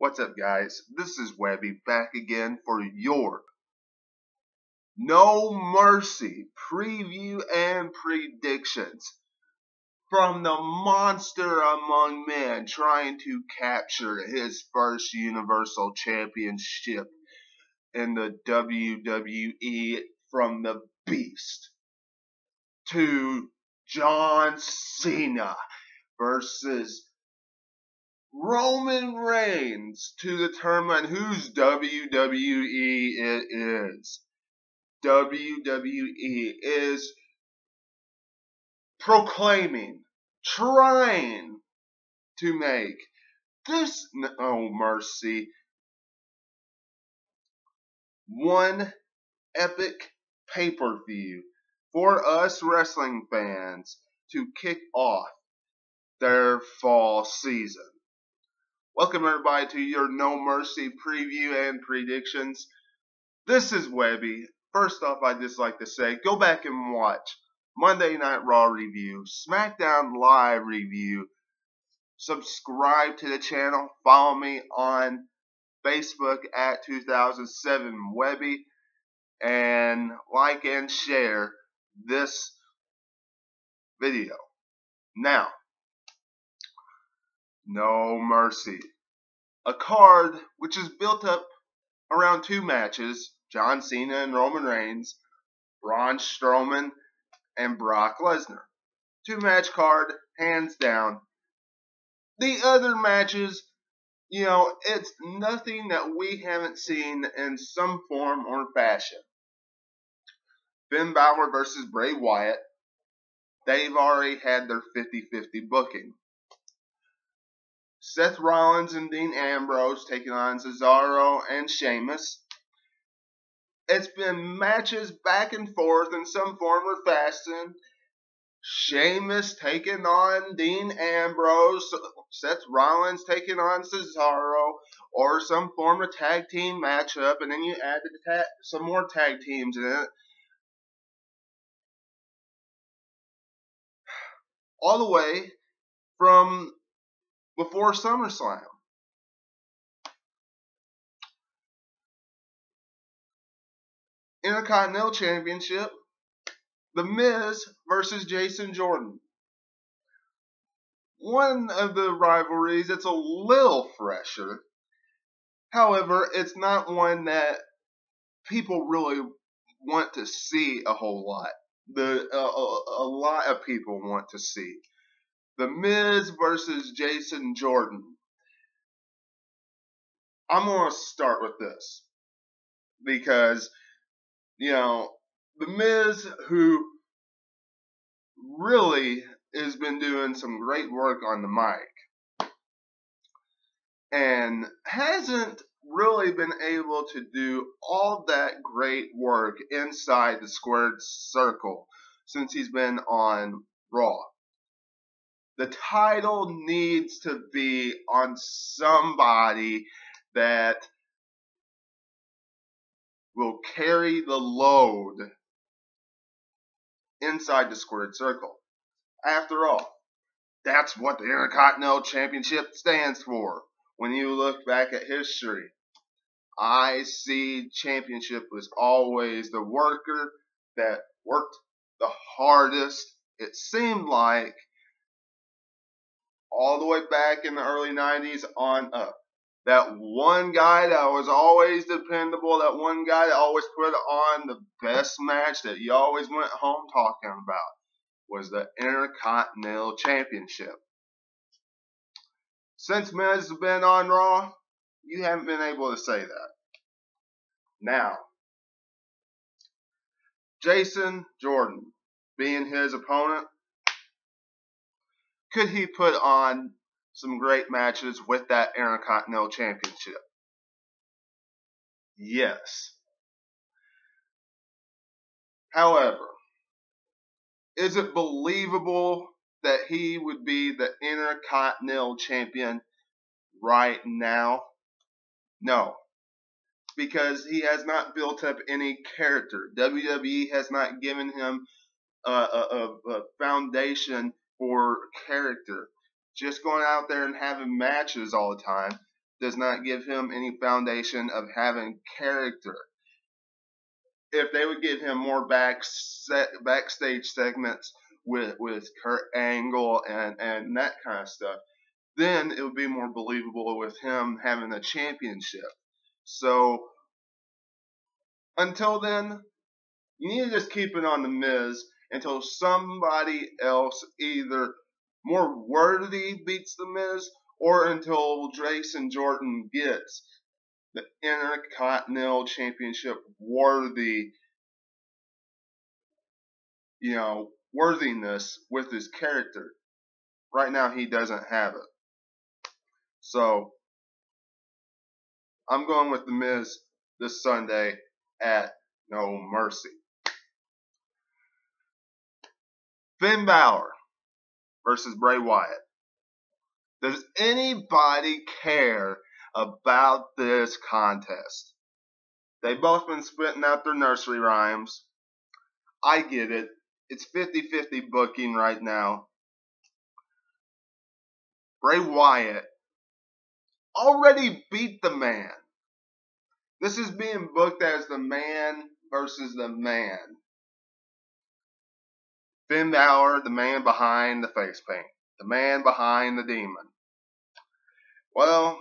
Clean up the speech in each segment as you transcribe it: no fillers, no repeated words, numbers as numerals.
What's up, guys? This is Webby back again for your No Mercy preview and predictions from the monster among men trying to capture his first Universal Championship in the WWE from the Beast to John Cena versus Roman Reigns to determine whose WWE it is. WWE is proclaiming, trying to make this No Mercy one epic pay-per-view for us wrestling fans to kick off their fall season. Welcome everybody to your No Mercy preview and predictions. This is Webby. First off, I'd just like to say, go back and watch Monday Night Raw review, SmackDown Live review, subscribe to the channel, follow me on Facebook at 2007 Webby, and like and share this video. Now, No Mercy. A card which is built up around two matches, John Cena and Roman Reigns, Braun Strowman and Brock Lesnar. Two-match card, hands down. The other matches, it's nothing that we haven't seen in some form or fashion. Finn Balor versus Bray Wyatt, they've already had their 50-50 booking. Seth Rollins and Dean Ambrose taking on Cesaro and Sheamus. It's been matches back and forth in some form or fashion. Sheamus taking on Dean Ambrose, Seth Rollins taking on Cesaro, or some form of tag team matchup, and then you add some more tag teams in it. All the way from before SummerSlam. Intercontinental Championship, The Miz versus Jason Jordan. One of the rivalries that's a little fresher. However, it's not one that people really want to see a whole lot. A lot of people want to see. The Miz versus Jason Jordan. I'm going to start with this because, The Miz, who really has been doing some great work on the mic and hasn't really been able to do all that great work inside the squared circle since he's been on Raw. The title needs to be on somebody that will carry the load inside the squared circle. After all, that's what the Intercontinental Championship stands for. When you look back at history, IC Championship was always the worker that worked the hardest, it seemed like, all the way back in the early 90s on up. That one guy that was always dependable, that one guy that always put on the best match that you always went home talking about was the Intercontinental Championship. Since Miz has been on Raw, you haven't been able to say that. Now, Jason Jordan being his opponent, could he put on some great matches with that Intercontinental Championship? Yes. However, is it believable that he would be the Intercontinental Champion right now? No. Because he has not built up any character. WWE has not given him a foundation for character. Just going out there and having matches all the time does not give him any foundation of having character. If they would give him more backstage segments with Kurt Angle and that kind of stuff, then it would be more believable with him having a championship. So until then, you need to just keep it on The Miz until somebody else either more worthy beats The Miz, or until Jason Jordan gets the Intercontinental Championship worthy, worthiness with his character. Right now, he doesn't have it. So, I'm going with The Miz this Sunday at No Mercy. Finn Balor versus Bray Wyatt. Does anybody care about this contest? They've both been spitting out their nursery rhymes. I get it. It's 50-50 booking right now. Bray Wyatt already beat the man. This is being booked as the man versus the man. Finn Balor, the man behind the face paint. The man behind the demon. Well,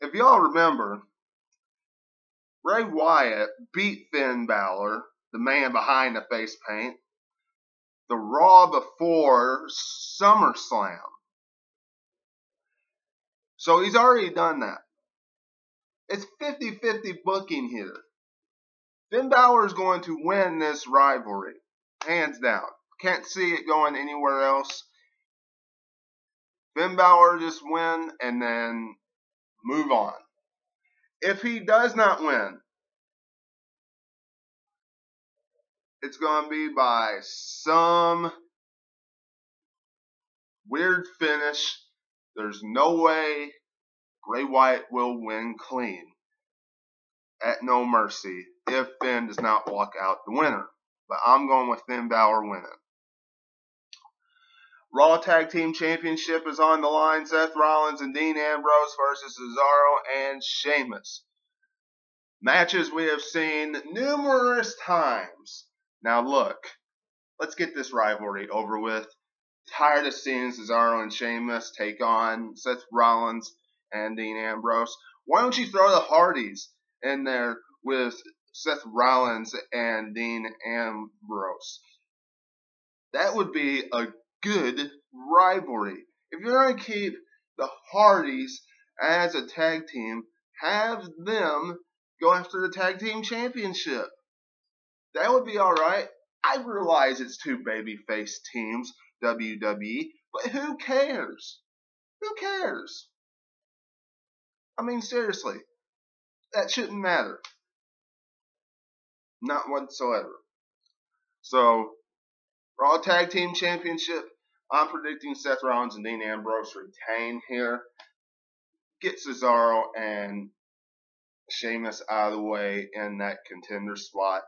if y'all remember, Bray Wyatt beat Finn Balor, the man behind the face paint, the Raw before SummerSlam. So he's already done that. It's 50-50 booking here. Finn Balor is going to win this rivalry. Hands down. Can't see it going anywhere else. Finn Balor just win and then move on. If he does not win, it's going to be by some weird finish. There's no way Bray Wyatt will win clean at No Mercy if Finn does not walk out the winner. But I'm going with Finn Balor winning. Raw Tag Team Championship is on the line. Seth Rollins and Dean Ambrose versus Cesaro and Sheamus. Matches we have seen numerous times. Now look, let's get this rivalry over with. Tired of seeing Cesaro and Sheamus take on Seth Rollins and Dean Ambrose. Why don't you throw the Hardys in there with Seth Rollins and Dean Ambrose? That would be a good rivalry. If you're going to keep the Hardys as a tag team, have them go after the tag team championship. That would be alright. I realize it's two babyface teams, WWE, but who cares? Who cares? I mean, seriously, that shouldn't matter. Not whatsoever. So, Raw Tag Team Championship, I'm predicting Seth Rollins and Dean Ambrose retain here. Get Cesaro and Sheamus out of the way in that contender spot.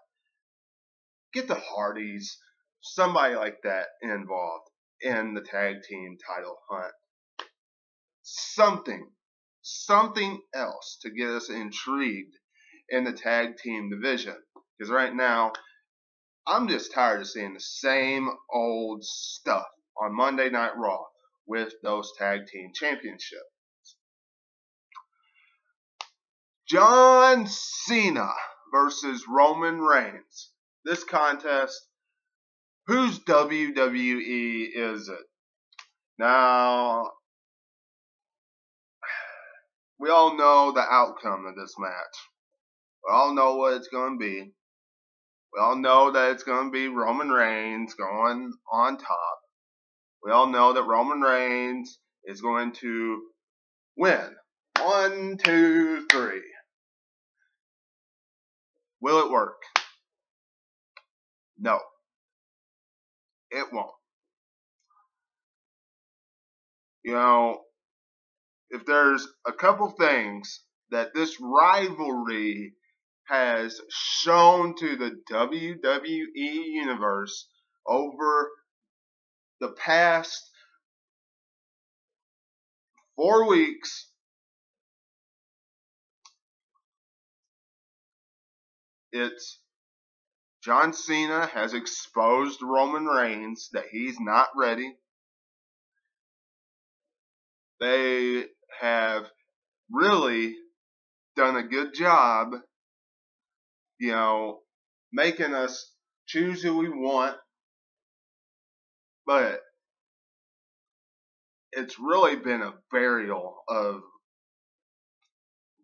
Get the Hardys, somebody like that involved in the tag team title hunt. Something else to get us intrigued in the tag team division. Because right now, I'm just tired of seeing the same old stuff on Monday Night Raw with those tag team championships. John Cena versus Roman Reigns. This contest, whose WWE is it? Now, we all know the outcome of this match. We all know what it's going to be. We all know that it's going to be Roman Reigns going on top. We all know that Roman Reigns is going to win. 1, 2, 3. Will it work? No. It won't. You know, if there's a couple things that this rivalry has shown to the WWE universe over the past 4 weeks, It's John Cena has exposed Roman Reigns that he's not ready. They have really done a good job, making us choose who we want, but it's really been a burial of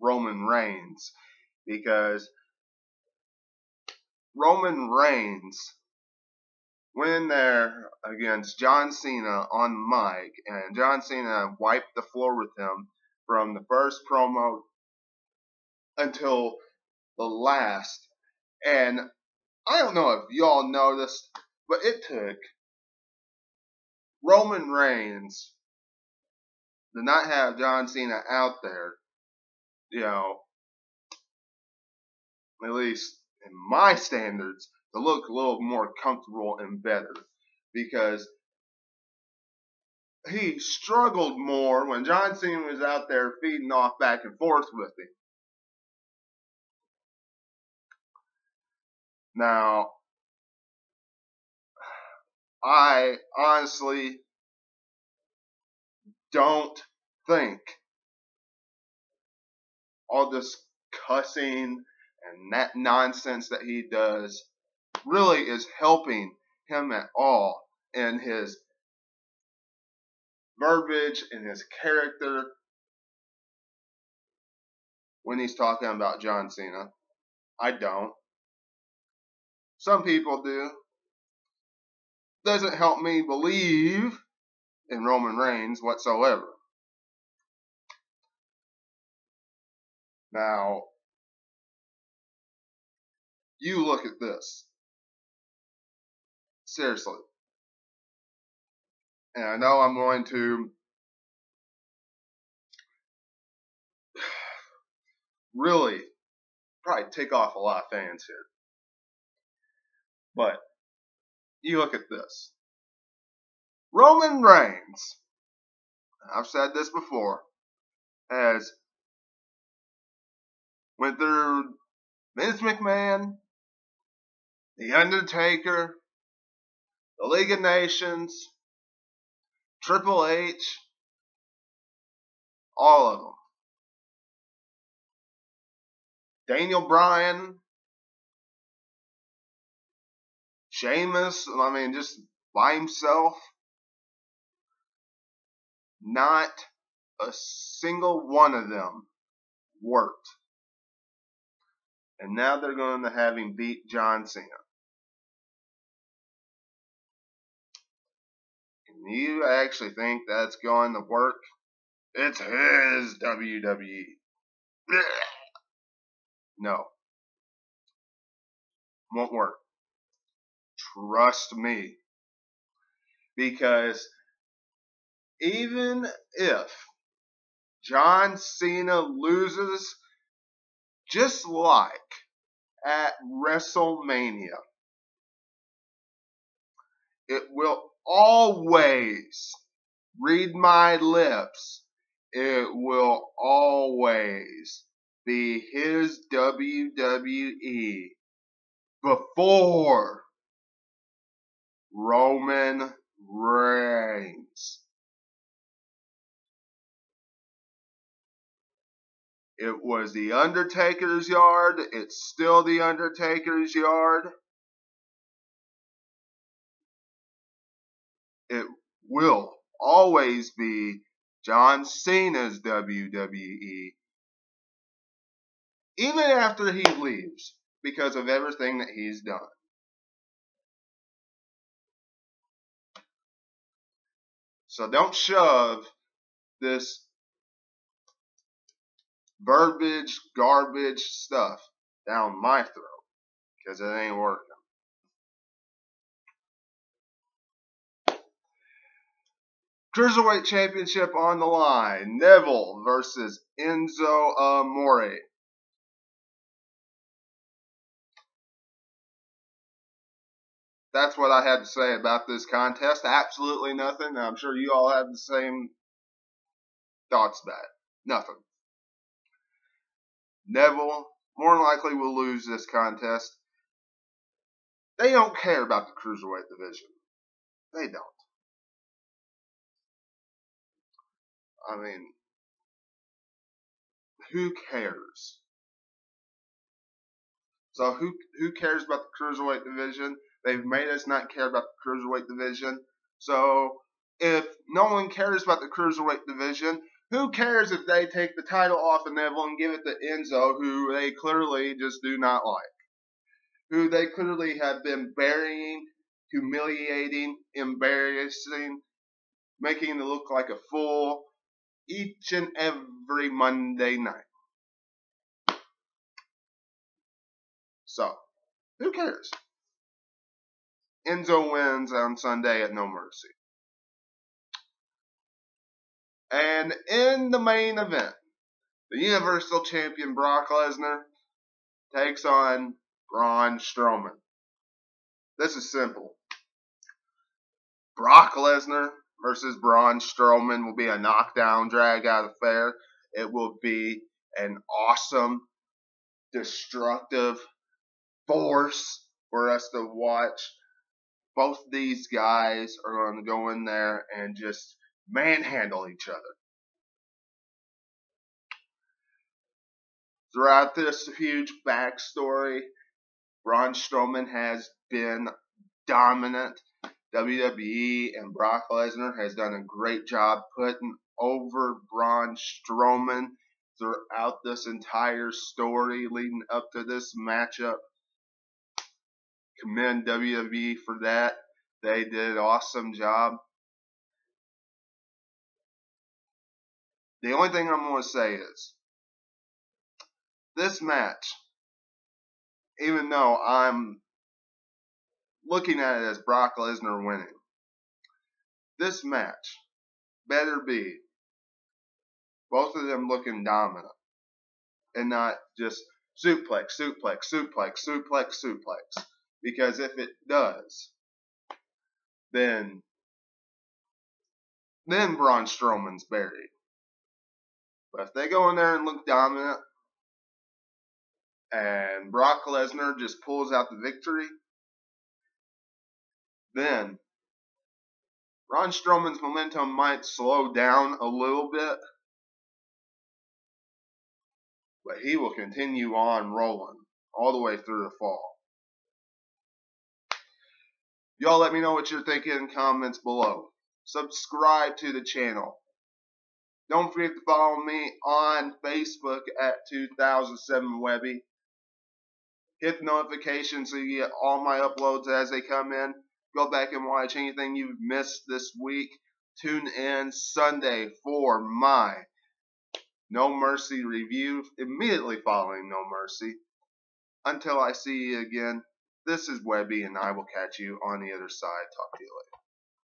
Roman Reigns, because Roman Reigns went in there against John Cena on mic, and John Cena wiped the floor with him from the first promo until the last. And I don't know if y'all noticed, but it took Roman Reigns to not have John Cena out there, at least in my standards, to look a little more comfortable and better, because he struggled more when John Cena was out there feeding off back and forth with him. Now, I honestly don't think all this cussing and that nonsense that he does really is helping him at all in his verbiage and his character when he's talking about John Cena. I don't. Some people do. Doesn't help me believe in Roman Reigns whatsoever. Now, you look at this. Seriously. And I know I'm going to really probably tick off a lot of fans here. But you look at this. Roman Reigns, I've said this before, has went through Vince McMahon, The Undertaker, the League of Nations, Triple H, all of them. Daniel Bryan, Sheamus, just by himself. Not a single one of them worked. And now they're going to have him beat John Cena. And you actually think that's going to work? It's his WWE. No. Won't work. Trust me. Because even if John Cena loses, just like at WrestleMania, it will always, read my lips, it will always be his WWE before Roman Reigns. It was the Undertaker's yard. It's still the Undertaker's yard. It will always be John Cena's WWE, even after he leaves, because of everything that he's done. So don't shove this verbiage, garbage stuff down my throat, because it ain't working. Cruiserweight Championship on the line. Neville versus Enzo Amore. That's what I had to say about this contest. Absolutely nothing. I'm sure you all have the same thoughts about it. Nothing. Neville more than likely will lose this contest. They don't care about the Cruiserweight division. They don't. I mean, who cares? So who cares about the Cruiserweight division? They've made us not care about the Cruiserweight division. So if no one cares about the Cruiserweight division, who cares if they take the title off of Neville and give it to Enzo, who they clearly just do not like? Who they clearly have been burying, humiliating, embarrassing, making him look like a fool each and every Monday night. So, who cares? Enzo wins on Sunday at No Mercy. And in the main event, the Universal Champion Brock Lesnar takes on Braun Strowman. This is simple. Brock Lesnar versus Braun Strowman will be a knockdown, drag-out affair. It will be an awesome, destructive force for us to watch. Both these guys are going to go in there and just manhandle each other. Throughout this huge backstory, Braun Strowman has been dominant. WWE and Brock Lesnar has done a great job putting over Braun Strowman throughout this entire story leading up to this matchup. Commend WWE for that. They did an awesome job. The only thing I'm going to say is, this match, even though I'm looking at it as Brock Lesnar winning, this match better be both of them looking dominant and not just suplex, suplex, suplex, suplex, suplex. Because if it does, then Braun Strowman's buried. But if they go in there and look dominant and Brock Lesnar just pulls out the victory, then Braun Strowman's momentum might slow down a little bit, but he will continue on rolling all the way through the fall. Y'all let me know what you're thinking in comments below. Subscribe to the channel. Don't forget to follow me on Facebook at 2007 Webby. Hit the notification so you get all my uploads as they come in. Go back and watch anything you've missed this week. Tune in Sunday for my No Mercy review immediately following No Mercy. Until I see you again, this is Webby and I will catch you on the other side. Talk to you later.